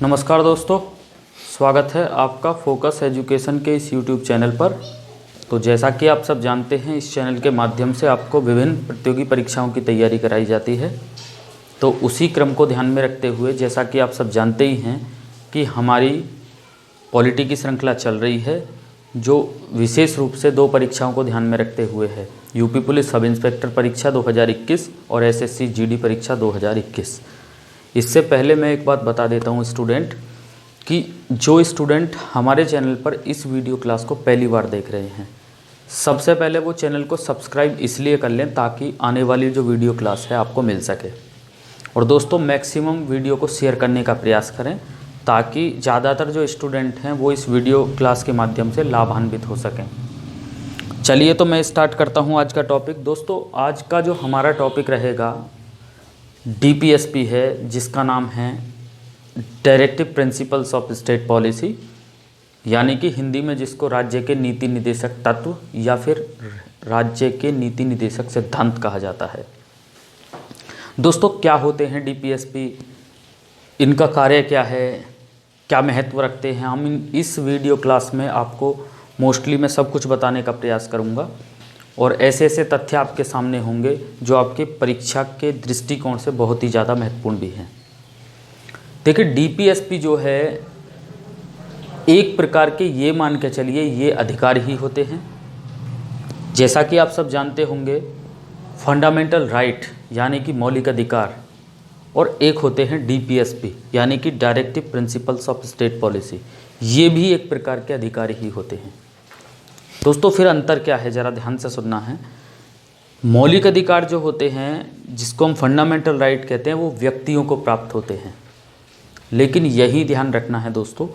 नमस्कार दोस्तों, स्वागत है आपका फोकस एजुकेशन के इस यूट्यूब चैनल पर। तो जैसा कि आप सब जानते हैं, इस चैनल के माध्यम से आपको विभिन्न प्रतियोगी परीक्षाओं की तैयारी कराई जाती है। तो उसी क्रम को ध्यान में रखते हुए, जैसा कि आप सब जानते ही हैं कि हमारी पॉलिटी की श्रृंखला चल रही है, जो विशेष रूप से दो परीक्षाओं को ध्यान में रखते हुए है, यूपी पुलिस सब इंस्पेक्टर परीक्षा 2021 और एसएससी जीडी परीक्षा 2021। इससे पहले मैं एक बात बता देता हूँ स्टूडेंट, कि जो स्टूडेंट हमारे चैनल पर इस वीडियो क्लास को पहली बार देख रहे हैं, सबसे पहले वो चैनल को सब्सक्राइब इसलिए कर लें ताकि आने वाली जो वीडियो क्लास है आपको मिल सके। और दोस्तों, मैक्सिमम वीडियो को शेयर करने का प्रयास करें ताकि ज़्यादातर जो स्टूडेंट हैं वो इस वीडियो क्लास के माध्यम से लाभान्वित हो सकें। चलिए, तो मैं स्टार्ट करता हूँ आज का टॉपिक। दोस्तों, आज का जो हमारा टॉपिक रहेगा डीपीएसपी है, जिसका नाम है directive principles of state policy, यानी कि हिंदी में जिसको राज्य के नीति निदेशक तत्व या फिर राज्य के नीति निदेशक सिद्धांत कहा जाता है। दोस्तों, क्या होते हैं डीपीएसपी, इनका कार्य क्या है, क्या महत्व रखते हैं, हम इस वीडियो क्लास में आपको मोस्टली मैं सब कुछ बताने का प्रयास करूंगा। और ऐसे ऐसे तथ्य आपके सामने होंगे जो आपके परीक्षा के दृष्टिकोण से बहुत ही ज़्यादा महत्वपूर्ण भी हैं। देखिए, डीपीएसपी जो है, एक प्रकार के ये मान के चलिए ये अधिकार ही होते हैं। जैसा कि आप सब जानते होंगे, फंडामेंटल राइट यानी कि मौलिक अधिकार, और एक होते हैं डीपीएसपी यानी कि directive principles of state policy, ये भी एक प्रकार के अधिकार ही होते हैं। दोस्तों, फिर अंतर क्या है, ज़रा ध्यान से सुनना है। मौलिक अधिकार जो होते हैं, जिसको हम फंडामेंटल राइट कहते हैं, वो व्यक्तियों को प्राप्त होते हैं। लेकिन यही ध्यान रखना है दोस्तों,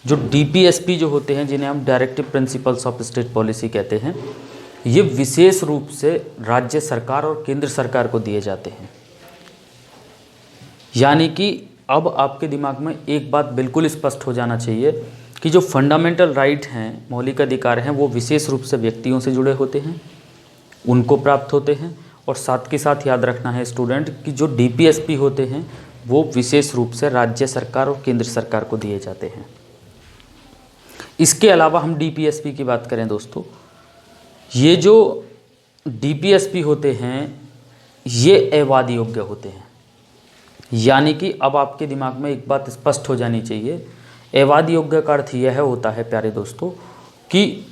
जो डीपीएसपी जो होते हैं, जिन्हें हम directive principles of state policy कहते हैं, ये विशेष रूप से राज्य सरकार और केंद्र सरकार को दिए जाते हैं। यानी कि अब आपके दिमाग में एक बात बिल्कुल स्पष्ट हो जाना चाहिए कि जो फंडामेंटल राइट हैं, मौलिक अधिकार हैं, वो विशेष रूप से व्यक्तियों से जुड़े होते हैं, उनको प्राप्त होते हैं। और साथ के साथ याद रखना है स्टूडेंट कि जो डीपीएसपी होते हैं वो विशेष रूप से राज्य सरकार और केंद्र सरकार को दिए जाते हैं। इसके अलावा हम डीपीएसपी की बात करें दोस्तों, ये जो डीपीएसपी होते हैं ये अवाद योग्य होते हैं। यानी कि अब आपके दिमाग में एक बात स्पष्ट हो जानी चाहिए, अवाद योग्य का अर्थ यह होता है प्यारे दोस्तों कि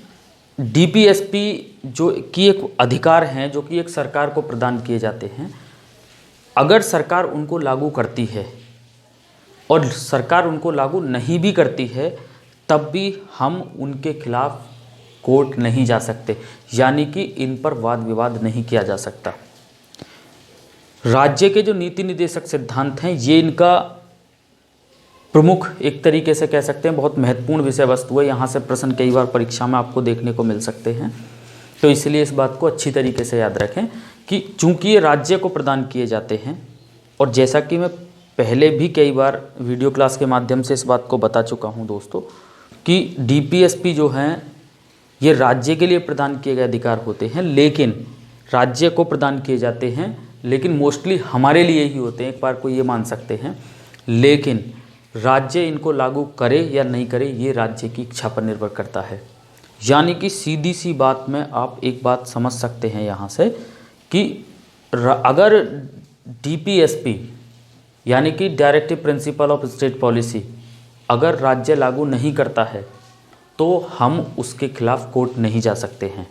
डीपीएसपी जो कि एक अधिकार हैं जो कि एक सरकार को प्रदान किए जाते हैं, अगर सरकार उनको लागू करती है और सरकार उनको लागू नहीं भी करती है, तब भी हम उनके खिलाफ कोर्ट नहीं जा सकते, यानी कि इन पर वाद विवाद नहीं किया जा सकता। राज्य के जो नीति निदेशक सिद्धांत हैं, ये इनका प्रमुख, एक तरीके से कह सकते हैं बहुत महत्वपूर्ण विषय वस्तु है। यहाँ से प्रश्न कई बार परीक्षा में आपको देखने को मिल सकते हैं, तो इसलिए इस बात को अच्छी तरीके से याद रखें कि चूंकि ये राज्य को प्रदान किए जाते हैं, और जैसा कि मैं पहले भी कई बार वीडियो क्लास के माध्यम से इस बात को बता चुका हूँ दोस्तों, कि डीपीएसपी जो हैं ये राज्य के लिए प्रदान किए गए अधिकार होते हैं, लेकिन राज्य को प्रदान किए जाते हैं, लेकिन मोस्टली हमारे लिए ही होते हैं, एक बार को ये मान सकते हैं। लेकिन राज्य इनको लागू करे या नहीं करे, ये राज्य की इच्छा पर निर्भर करता है। यानी कि सीधी सी बात में आप एक बात समझ सकते हैं यहाँ से कि अगर डीपीएसपी यानी कि directive principle of state policy अगर राज्य लागू नहीं करता है, तो हम उसके खिलाफ कोर्ट नहीं जा सकते हैं,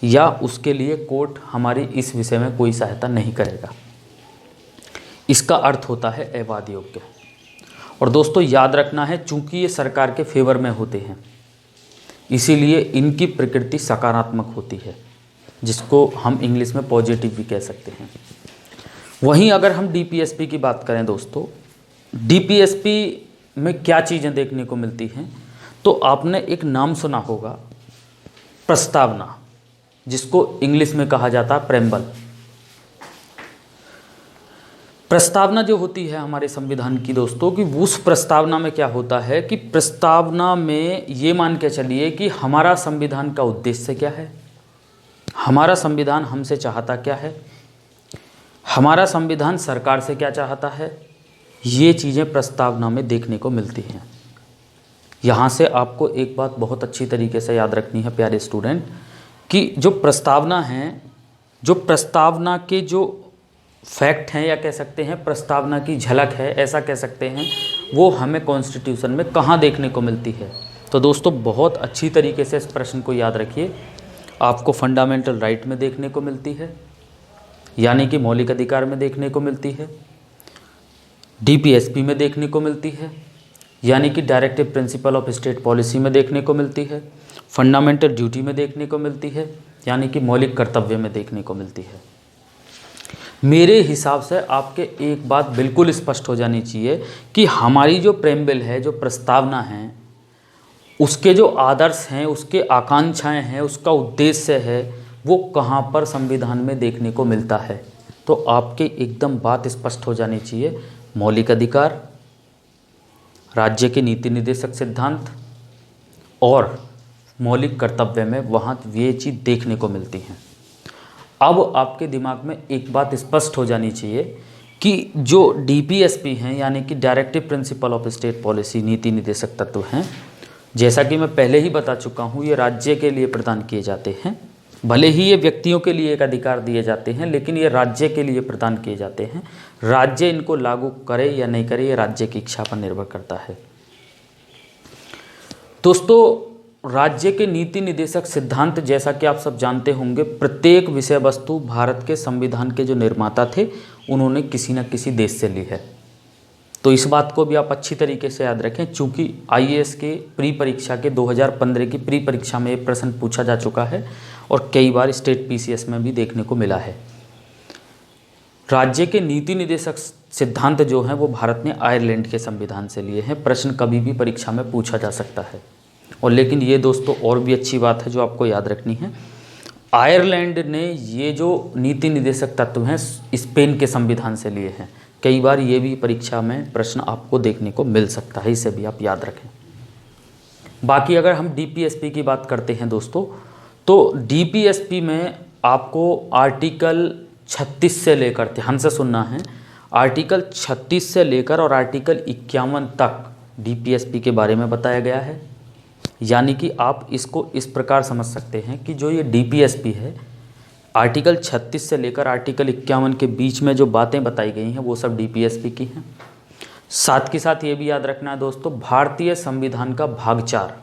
या उसके लिए कोर्ट हमारी इस विषय में कोई सहायता नहीं करेगा। इसका अर्थ होता है अवाद योग्य। और दोस्तों, याद रखना है, चूंकि ये सरकार के फेवर में होते हैं, इसीलिए इनकी प्रकृति सकारात्मक होती है, जिसको हम इंग्लिश में पॉजिटिव भी कह सकते हैं। वहीं अगर हम डीपीएसपी की बात करें दोस्तों, डीपीएसपी में क्या चीज़ें देखने को मिलती हैं, तो आपने एक नाम सुना होगा, प्रस्तावना, जिसको इंग्लिश में कहा जाता है प्रेम्बल। प्रस्तावना जो होती है हमारे संविधान की दोस्तों, कि उस प्रस्तावना में क्या होता है कि प्रस्तावना में ये मान के चलिए कि हमारा संविधान का उद्देश्य क्या है, हमारा संविधान हमसे चाहता क्या है, हमारा संविधान सरकार से क्या चाहता है, ये चीज़ें प्रस्तावना में देखने को मिलती हैं। यहाँ से आपको एक बात बहुत अच्छी तरीके से याद रखनी है प्यारे स्टूडेंट, कि जो प्रस्तावना है, जो प्रस्तावना के जो फैक्ट हैं या कह सकते हैं प्रस्तावना की झलक है, ऐसा कह सकते हैं, वो हमें कॉन्स्टिट्यूशन में कहाँ देखने को मिलती है। तो दोस्तों बहुत अच्छी तरीके से इस प्रश्न को याद रखिए। आपको फंडामेंटल राइट में देखने को मिलती है, यानी कि मौलिक अधिकार में देखने को मिलती है, डीपीएसपी में देखने को मिलती है, यानी कि directive principle of state policy में देखने को मिलती है, फंडामेंटल ड्यूटी में देखने को मिलती है, यानी कि मौलिक कर्तव्य में देखने को मिलती है। मेरे हिसाब से आपके एक बात बिल्कुल स्पष्ट हो जानी चाहिए कि हमारी जो प्रेमबिल है, जो प्रस्तावना है, उसके जो आदर्श हैं, उसके आकांक्षाएं हैं, उसका उद्देश्य है, वो कहाँ पर संविधान में देखने को मिलता है। तो आपके एकदम बात स्पष्ट हो जानी चाहिए, मौलिक अधिकार, राज्य के नीति निर्देशक सिद्धांत और मौलिक कर्तव्य में वहाँ ये चीज़ देखने को मिलती हैं। अब आपके दिमाग में एक बात स्पष्ट हो जानी चाहिए कि जो डीपीएसपी हैं, यानी कि directive principle of state policy, नीति निर्देशक तत्व हैं, जैसा कि मैं पहले ही बता चुका हूँ, ये राज्य के लिए प्रदान किए जाते हैं। भले ही ये व्यक्तियों के लिए एक अधिकार दिए जाते हैं, लेकिन ये राज्य के लिए प्रदान किए जाते हैं। राज्य इनको लागू करे या नहीं करे, ये राज्य की इच्छा पर निर्भर करता है। दोस्तों राज्य के नीति निर्देशक सिद्धांत, जैसा कि आप सब जानते होंगे, प्रत्येक विषय वस्तु भारत के संविधान के जो निर्माता थे उन्होंने किसी न किसी देश से ली है। तो इस बात को भी आप अच्छी तरीके से याद रखें, चूँकि आईएएस के प्री परीक्षा के 2015 की प्री परीक्षा में ये प्रश्न पूछा जा चुका है और कई बार स्टेट पीसीएस में भी देखने को मिला है। राज्य के नीति निर्देशक सिद्धांत जो हैं वो भारत ने आयरलैंड के संविधान से लिए हैं। प्रश्न कभी भी परीक्षा में पूछा जा सकता है। और लेकिन ये दोस्तों और भी अच्छी बात है जो आपको याद रखनी है, आयरलैंड ने ये जो नीति निर्देशक तत्व हैं स्पेन के संविधान से लिए हैं। कई बार ये भी परीक्षा में प्रश्न आपको देखने को मिल सकता है, इसे भी आप याद रखें। बाकी अगर हम डीपीएसपी की बात करते हैं दोस्तों, तो डीपीएसपी में आपको आर्टिकल 36 से लेकर, ध्यान से सुनना है, आर्टिकल 36 से लेकर और आर्टिकल 51 तक डीपीएसपी के बारे में बताया गया है। यानी कि आप इसको इस प्रकार समझ सकते हैं कि जो ये डीपीएसपी है, आर्टिकल 36 से लेकर आर्टिकल 51 के बीच में जो बातें बताई गई हैं वो सब डीपीएसपी की हैं। साथ के साथ ये भी याद रखना है दोस्तों, भारतीय संविधान का भाग 4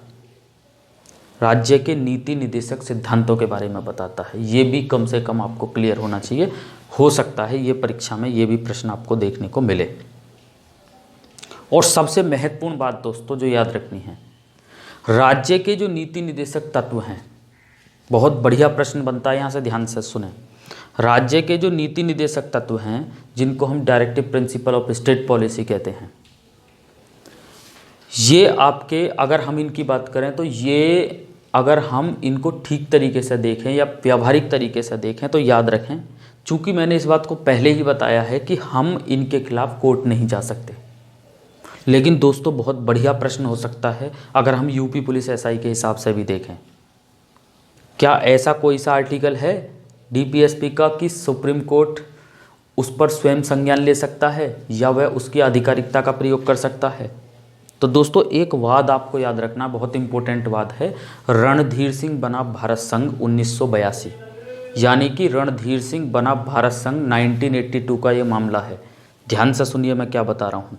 राज्य के नीति निर्देशक सिद्धांतों के बारे में बताता है। ये भी कम से कम आपको क्लियर होना चाहिए। हो सकता है ये परीक्षा में ये भी प्रश्न आपको देखने को मिले। और सबसे महत्वपूर्ण बात दोस्तों जो याद रखनी है, राज्य के जो नीति निर्देशक तत्व हैं, बहुत बढ़िया प्रश्न बनता है, यहाँ से ध्यान से सुने। राज्य के जो नीति निर्देशक तत्व हैं जिनको हम directive principle of state policy कहते हैं, ये आपके, अगर हम इनकी बात करें तो ये, अगर हम इनको ठीक तरीके से देखें या व्यावहारिक तरीके से देखें तो याद रखें, चूँकि मैंने इस बात को पहले ही बताया है कि हम इनके खिलाफ कोर्ट नहीं जा सकते। लेकिन दोस्तों बहुत बढ़िया प्रश्न हो सकता है अगर हम यूपी पुलिस एसआई के हिसाब से भी देखें, क्या ऐसा कोई सा आर्टिकल है डीपीएसपी का कि सुप्रीम कोर्ट उस पर स्वयं संज्ञान ले सकता है या वह उसकी आधिकारिकता का प्रयोग कर सकता है? तो दोस्तों एक वाद आपको याद रखना, बहुत इंपॉर्टेंट वाद है, रणधीर सिंह बनाम भारत संघ 1982, यानी कि रणधीर सिंह बनाम भारत संघ 1982 का ये मामला है। ध्यान से सुनिए मैं क्या बता रहा हूँ।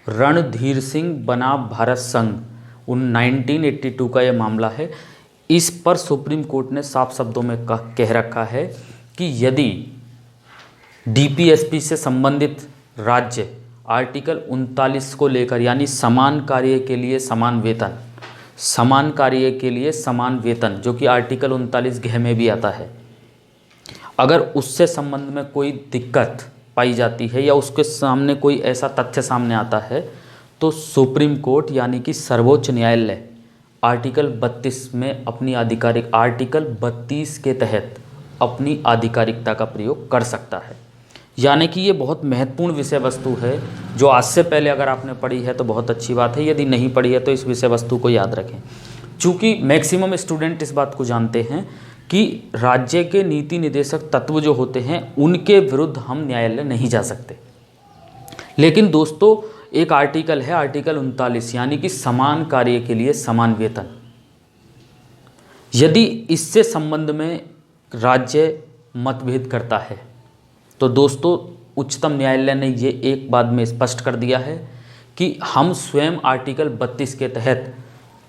रणधीर सिंह बनाम भारत संघ 1982 का ये मामला है। इस पर सुप्रीम कोर्ट ने साफ शब्दों में कह रखा है कि यदि डीपीएसपी से संबंधित राज्य आर्टिकल 39 को लेकर, यानी समान कार्य के लिए समान वेतन, समान कार्य के लिए समान वेतन, जो कि आर्टिकल 39 घ में भी आता है, अगर उससे संबंध में कोई दिक्कत पाई जाती है या उसके सामने कोई ऐसा तथ्य सामने आता है, तो सुप्रीम कोर्ट यानी कि सर्वोच्च न्यायालय आर्टिकल 32 में अपनी आधिकारिक, आर्टिकल 32 के तहत अपनी आधिकारिकता का प्रयोग कर सकता है। यानी कि ये बहुत महत्वपूर्ण विषय वस्तु है जो आज से पहले अगर आपने पढ़ी है तो बहुत अच्छी बात है, यदि नहीं पढ़ी है तो इस विषय वस्तु को याद रखें। चूँकि मैक्सिमम स्टूडेंट इस बात को जानते हैं कि राज्य के नीति निर्देशक तत्व जो होते हैं उनके विरुद्ध हम न्यायालय नहीं जा सकते। लेकिन दोस्तों एक आर्टिकल है आर्टिकल 39, यानी कि समान कार्य के लिए समान वेतन। यदि इससे संबंध में राज्य मतभेद करता है तो दोस्तों उच्चतम न्यायालय ने ये एक बात में स्पष्ट कर दिया है कि हम स्वयं आर्टिकल 32 के तहत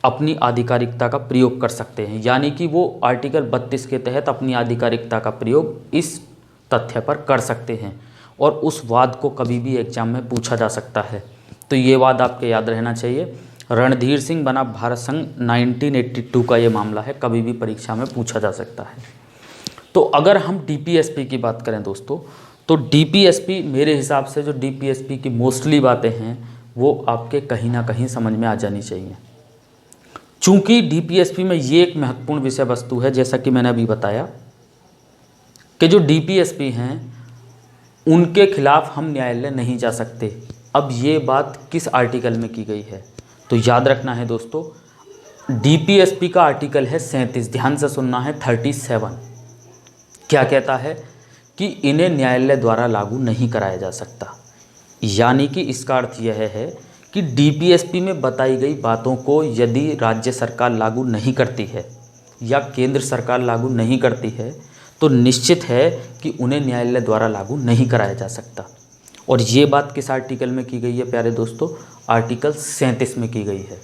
अपनी आधिकारिकता का प्रयोग कर सकते हैं, यानी कि वो आर्टिकल 32 के तहत अपनी आधिकारिकता का प्रयोग इस तथ्य पर कर सकते हैं और उस वाद को कभी भी एग्जाम में पूछा जा सकता है। तो ये वाद आपके याद रहना चाहिए। रणधीर सिंह बनाम भारत संघ 1982 का ये मामला है, कभी भी परीक्षा में पूछा जा सकता है। तो अगर हम डीपीएसपी की बात करें दोस्तों, तो डीपीएसपी मेरे हिसाब से जो डीपीएसपी की मोस्टली बातें हैं वो आपके कहीं ना कहीं समझ में आ जानी चाहिए, चूँकि डीपीएसपी में ये एक महत्वपूर्ण विषय वस्तु है, जैसा कि मैंने अभी बताया कि जो डीपीएसपी हैं उनके खिलाफ हम न्यायालय नहीं जा सकते। अब ये बात किस आर्टिकल में की गई है, तो याद रखना है दोस्तों, डीपीएसपी का आर्टिकल है 37, ध्यान से सुनना है, 37। क्या कहता है कि इन्हें न्यायालय द्वारा लागू नहीं कराया जा सकता। यानी कि इसका अर्थ यह है कि डीपीएसपी में बताई गई बातों को यदि राज्य सरकार लागू नहीं करती है या केंद्र सरकार लागू नहीं करती है तो निश्चित है कि उन्हें न्यायालय द्वारा लागू नहीं कराया जा सकता। और ये बात किस आर्टिकल में की गई है प्यारे दोस्तों, आर्टिकल 37 में की गई है।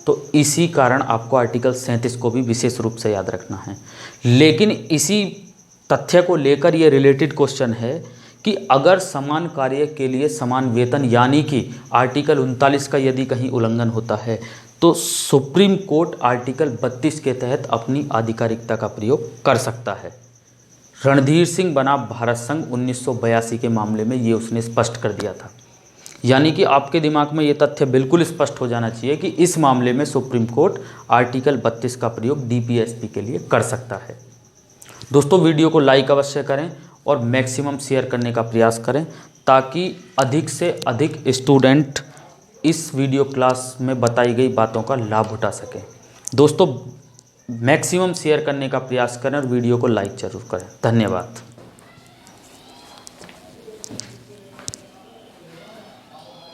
तो इसी कारण आपको आर्टिकल 37 को भी विशेष रूप से याद रखना है। लेकिन इसी तथ्य को लेकर ये रिलेटेड क्वेश्चन है कि अगर समान कार्य के लिए समान वेतन, यानी कि आर्टिकल 39 का यदि कहीं उल्लंघन होता है तो सुप्रीम कोर्ट आर्टिकल 32 के तहत अपनी आधिकारिकता का प्रयोग कर सकता है। रणधीर सिंह बनाम भारत संघ 1982 के मामले में ये उसने स्पष्ट कर दिया था। यानी कि आपके दिमाग में ये तथ्य बिल्कुल स्पष्ट हो जाना चाहिए कि इस मामले में सुप्रीम कोर्ट आर्टिकल 32 का प्रयोग डीपीएसपी के लिए कर सकता है। दोस्तों वीडियो को लाइक अवश्य करें और मैक्सिमम शेयर करने का प्रयास करें ताकि अधिक से अधिक स्टूडेंट इस वीडियो क्लास में बताई गई बातों का लाभ उठा सकें। दोस्तों मैक्सिमम शेयर करने का प्रयास करें और वीडियो को लाइक ज़रूर करें। धन्यवाद।